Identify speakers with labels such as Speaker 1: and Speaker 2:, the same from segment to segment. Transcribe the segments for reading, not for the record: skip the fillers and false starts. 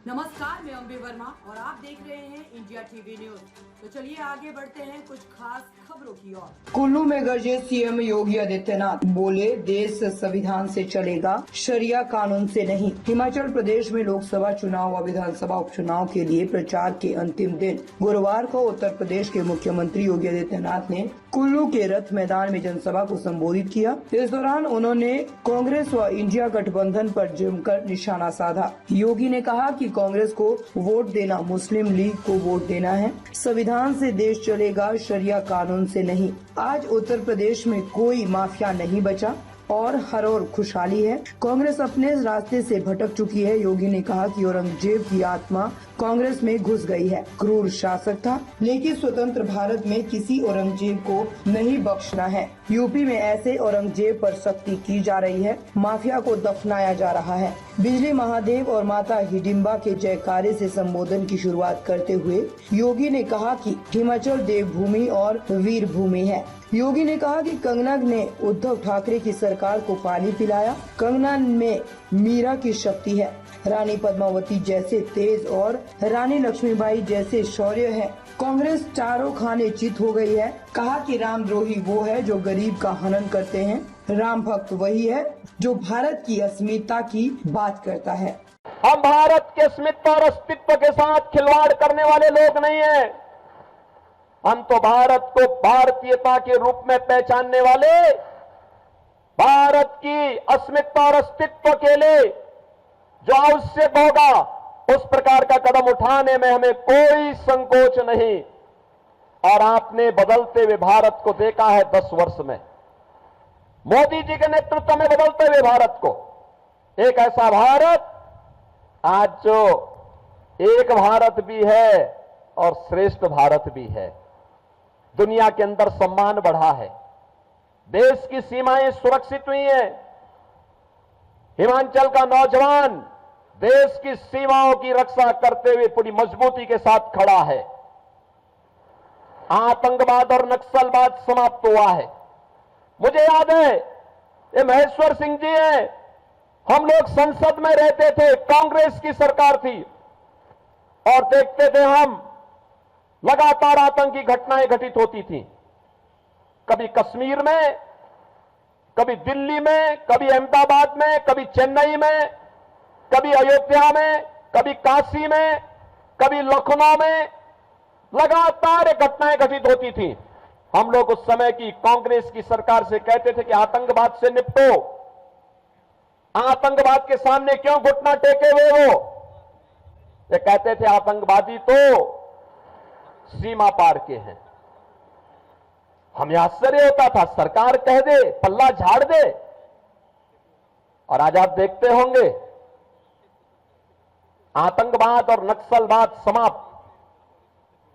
Speaker 1: नमस्कार, मैं अम्बे वर्मा और आप देख रहे हैं इंडिया टीवी न्यूज। तो चलिए आगे बढ़ते हैं कुछ खास खबरों की ओर।
Speaker 2: कुल्लू में गरजे सीएम योगी आदित्यनाथ, बोले देश संविधान से चलेगा, शरिया कानून से नहीं। हिमाचल प्रदेश में लोकसभा चुनाव व विधानसभा उपचुनाव के लिए प्रचार के अंतिम दिन गुरुवार को उत्तर प्रदेश के मुख्यमंत्री योगी आदित्यनाथ ने कुल्लू के रथ मैदान में जनसभा को संबोधित किया। इस दौरान उन्होंने कांग्रेस व इंडिया गठबंधन पर जमकर निशाना साधा। योगी ने कहा कि कांग्रेस को वोट देना मुस्लिम लीग को वोट देना है। संविधान से देश चलेगा, शरिया कानून से नहीं। आज उत्तर प्रदेश में कोई माफिया नहीं बचा और हर ओर खुशहाली है। कांग्रेस अपने रास्ते से भटक चुकी है। योगी ने कहा कि औरंगजेब की आत्मा कांग्रेस में घुस गई है। क्रूर शासक था, लेकिन स्वतंत्र भारत में किसी औरंगजेब को नहीं बख्शना है। यूपी में ऐसे औरंगजेब पर सख्ती की जा रही है। माफिया को दफनाया जा रहा है। बिजली महादेव और माता हिडिंबा के जयकारे से संबोधन की शुरुआत करते हुए योगी ने कहा कि हिमाचल देवभूमि और वीर भूमि है। योगी ने कहा कि कंगना ने उद्धव ठाकरे की सरकार को पानी पिलाया। कंगना में मीरा की शक्ति है, रानी पद्मावती जैसे तेज और रानी लक्ष्मीबाई जैसे शौर्य है। कांग्रेस चारों खाने चित हो गई है। कहा कि रामद्रोही वो है जो गरीब का हनन करते हैं। राम भक्त वही है जो भारत की अस्मिता की बात करता है।
Speaker 3: हम भारत के अस्मिता और अस्तित्व के साथ खिलवाड़ करने वाले लोग नहीं हैं। हम तो भारत को भारतीयता के रूप में पहचानने वाले, भारत की अस्मिता और अस्तित्व के लिए जो आवश्यक होगा उस प्रकार का कदम उठाने में हमें कोई संकोच नहीं। और आपने बदलते हुए भारत को देखा है 10 वर्ष में, मोदी जी के नेतृत्व में बदलते हुए भारत को, एक ऐसा भारत आज जो एक भारत भी है और श्रेष्ठ भारत भी है। दुनिया के अंदर सम्मान बढ़ा है, देश की सीमाएं सुरक्षित हुई हैं। हिमाचल का नौजवान देश की सीमाओं की रक्षा करते हुए पूरी मजबूती के साथ खड़ा है। आतंकवाद और नक्सलवाद समाप्त हुआ है। मुझे याद है, ये महेश्वर सिंह जी हैं, हम लोग संसद में रहते थे, कांग्रेस की सरकार थी और देखते थे हम लगातार आतंकी घटनाएं घटित होती थी। कभी कश्मीर में, कभी दिल्ली में, कभी अहमदाबाद में, कभी चेन्नई में, कभी अयोध्या में, कभी काशी में, कभी लखनऊ में, लगातार घटनाएं घटित होती थी। हम लोग उस समय की कांग्रेस की सरकार से कहते थे कि आतंकवाद से निपटो, आतंकवाद के सामने क्यों घुटना टेके हुए हो। ये कहते थे आतंकवादी तो सीमा पार के हैं। हमें आश्चर्य होता था, सरकार कह दे, पल्ला झाड़ दे। और आज आप देखते होंगे आतंकवाद और नक्सलवाद समाप्त।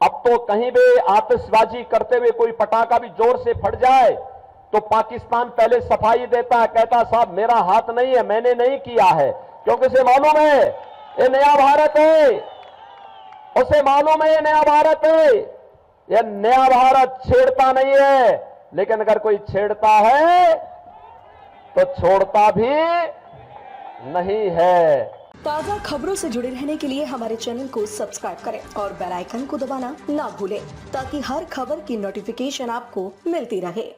Speaker 3: अब तो कहीं भी आतिशबाजी करते हुए कोई पटाखा भी जोर से फट जाए तो पाकिस्तान पहले सफाई देता है, कहता साहब मेरा हाथ नहीं है, मैंने नहीं किया है, क्योंकि उसे मालूम है ये नया भारत है, उसे मालूम है ये नया भारत है। ये नया भारत छेड़ता नहीं है, लेकिन अगर कोई छेड़ता है तो छोड़ता भी नहीं है।
Speaker 4: ताज़ा खबरों से जुड़े रहने के लिए हमारे चैनल को सब्सक्राइब करें और बेल आइकन को दबाना ना भूलें, ताकि हर खबर की नोटिफिकेशन आपको मिलती रहे।